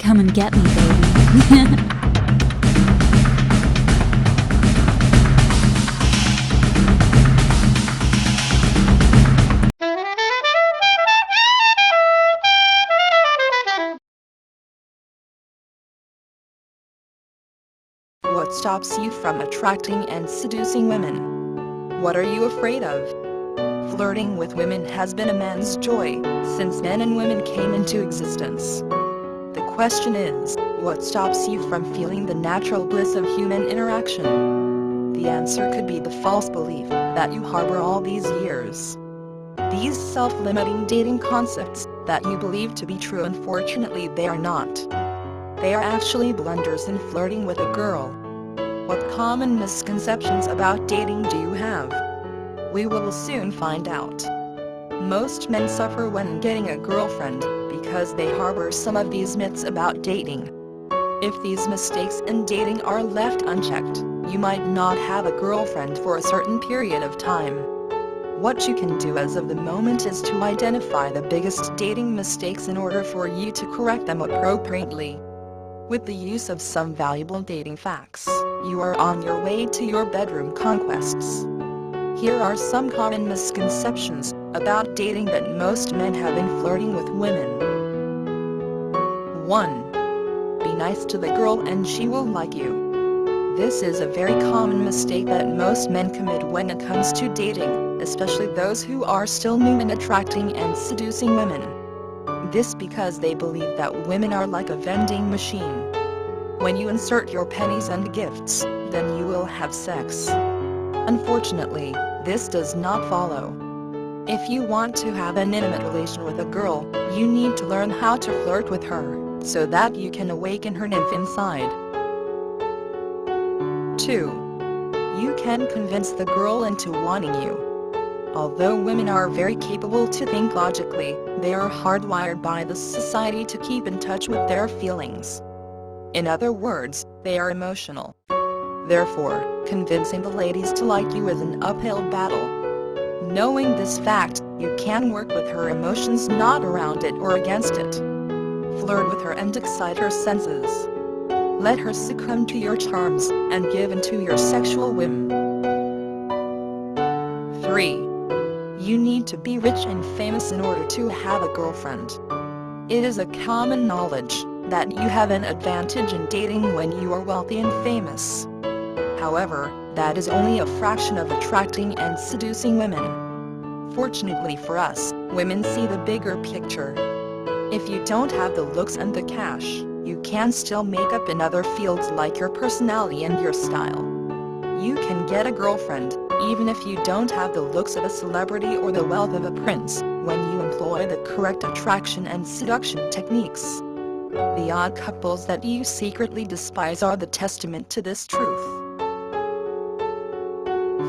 Come and get me, baby. What stops you from attracting and seducing women? What are you afraid of? Flirting with women has been a man's joy since men and women came into existence. The question is, what stops you from feeling the natural bliss of human interaction? The answer could be the false belief that you harbor all these years. These self-limiting dating concepts that you believe to be true, unfortunately they are not. They are actually blunders in flirting with a girl. What common misconceptions about dating do you have? We will soon find out. Most men suffer when getting a girlfriend because they harbor some of these myths about dating. If these mistakes in dating are left unchecked, you might not have a girlfriend for a certain period of time. What you can do as of the moment is to identify the biggest dating mistakes in order for you to correct them appropriately. With the use of some valuable dating facts, you are on your way to your bedroom conquests. Here are some common misconceptions about dating that most men have in flirting with women. 1. Be nice to the girl and she will like you. This is a very common mistake that most men commit when it comes to dating, especially those who are still new in attracting and seducing women. This because they believe that women are like a vending machine. When you insert your pennies and gifts, then you will have sex. Unfortunately, this does not follow. If you want to have an intimate relation with a girl, you need to learn how to flirt with her, so that you can awaken her nymph inside. 2. You can convince the girl into wanting you. Although women are very capable to think logically, they are hardwired by the society to keep in touch with their feelings. In other words, they are emotional. Therefore, convincing the ladies to like you is an uphill battle. Knowing this fact, you can work with her emotions, not around it or against it. Flirt with her and excite her senses. Let her succumb to your charms and give in to your sexual whim. 3. You need to be rich and famous in order to have a girlfriend. It is a common knowledge that you have an advantage in dating when you are wealthy and famous. However, that is only a fraction of attracting and seducing women. Fortunately for us, women see the bigger picture. If you don't have the looks and the cash, you can still make up in other fields like your personality and your style. You can get a girlfriend, even if you don't have the looks of a celebrity or the wealth of a prince, when you employ the correct attraction and seduction techniques. The odd couples that you secretly despise are the testament to this truth.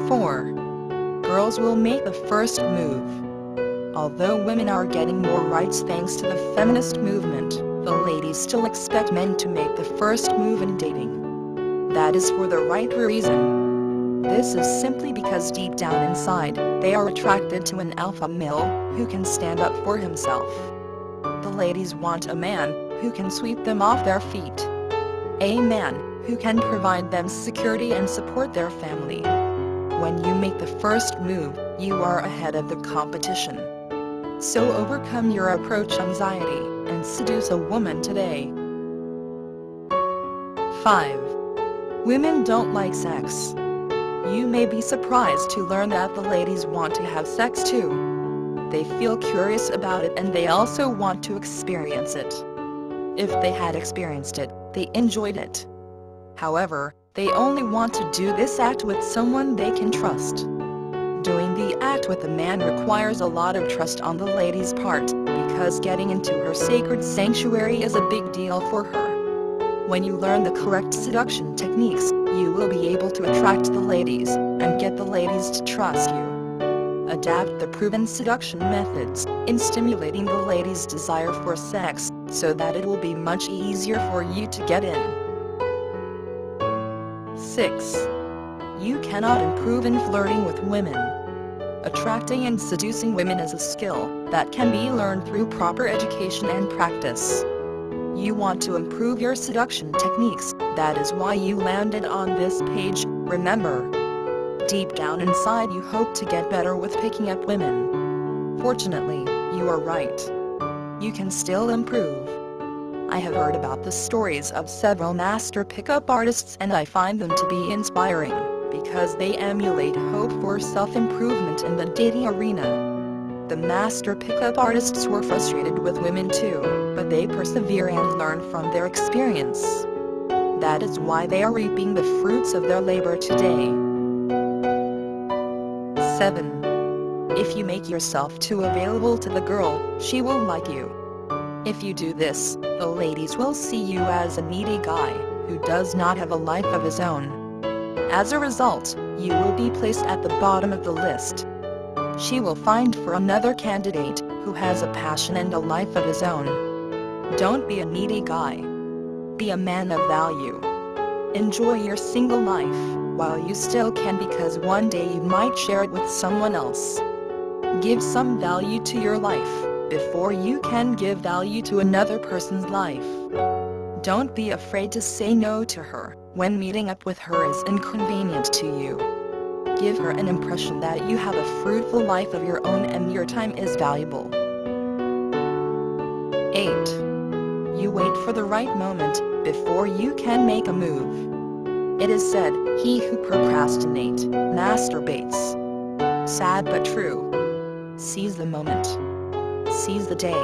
4. Girls will make the first move. Although women are getting more rights thanks to the feminist movement, the ladies still expect men to make the first move in dating. That is for the right reason. This is simply because deep down inside, they are attracted to an alpha male who can stand up for himself. The ladies want a man who can sweep them off their feet. A man who can provide them security and support their family. When you make the first move, you are ahead of the competition. So overcome your approach anxiety and seduce a woman today. 5. Women don't like sex. You may be surprised to learn that the ladies want to have sex too. They feel curious about it and they also want to experience it. If they had experienced it, they enjoyed it. However, they only want to do this act with someone they can trust. Doing the act with a man requires a lot of trust on the lady's part, because getting into her sacred sanctuary is a big deal for her. When you learn the correct seduction techniques, you will be able to attract the ladies, and get the ladies to trust you. Adapt the proven seduction methods in stimulating the ladies' desire for sex, so that it will be much easier for you to get in. 6. You cannot improve in flirting with women. Attracting and seducing women is a skill that can be learned through proper education and practice. You want to improve your seduction techniques, that is why you landed on this page. Remember, deep down inside you hope to get better with picking up women. Fortunately, you are right. You can still improve. I have heard about the stories of several master pickup artists and I find them to be inspiring, because they emulate hope for self-improvement in the dating arena. The master pickup artists were frustrated with women too, but they persevere and learn from their experience. That is why they are reaping the fruits of their labor today. 7. If you make yourself too available to the girl, she will like you. If you do this, the ladies will see you as a needy guy, who does not have a life of his own. As a result, you will be placed at the bottom of the list. She will find for another candidate, who has a passion and a life of his own. Don't be a needy guy. Be a man of value. Enjoy your single life, while you still can, because one day you might share it with someone else. Give some value to your life, before you can give value to another person's life. Don't be afraid to say no to her, when meeting up with her is inconvenient to you. Give her an impression that you have a fruitful life of your own and your time is valuable. 8. You wait for the right moment, before you can make a move. It is said, he who procrastinates, masturbates. Sad but true. Seize the moment. Seize the day.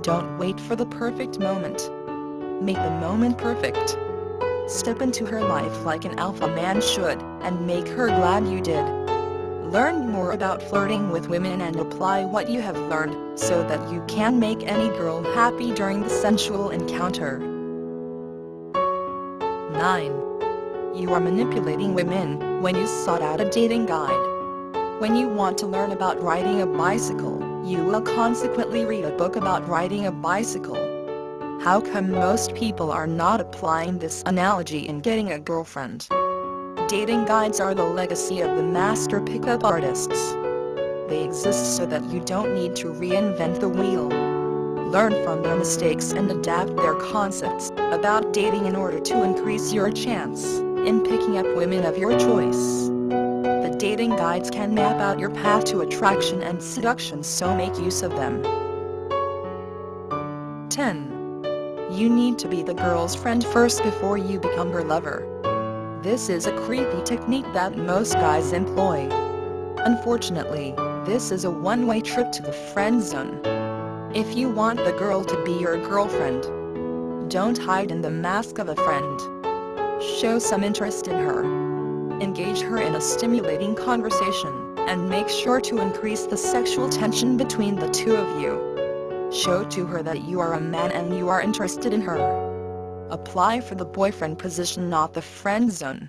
Don't wait for the perfect moment. Make the moment perfect. Step into her life like an alpha man should, and make her glad you did. Learn more about flirting with women and apply what you have learned, so that you can make any girl happy during the sensual encounter. 9. You are manipulating women, when you sought out a dating guide. When you want to learn about riding a bicycle, you will consequently read a book about riding a bicycle. How come most people are not applying this analogy in getting a girlfriend? Dating guides are the legacy of the master pickup artists. They exist so that you don't need to reinvent the wheel. Learn from their mistakes and adapt their concepts about dating in order to increase your chance in picking up women of your choice. The dating guides can map out your path to attraction and seduction, so make use of them. 10. You need to be the girl's friend first before you become her lover. This is a creepy technique that most guys employ. Unfortunately, this is a one-way trip to the friend zone. If you want the girl to be your girlfriend, don't hide in the mask of a friend. Show some interest in her. Engage her in a stimulating conversation, and make sure to increase the sexual tension between the two of you. Show to her that you are a man and you are interested in her. Apply for the boyfriend position, not the friend zone.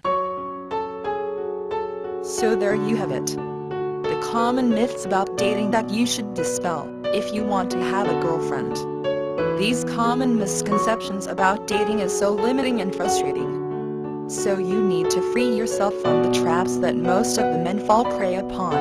So there you have it. The common myths about dating that you should dispel, if you want to have a girlfriend. These common misconceptions about dating is so limiting and frustrating. So you need to free yourself from the traps that most of the men fall prey upon.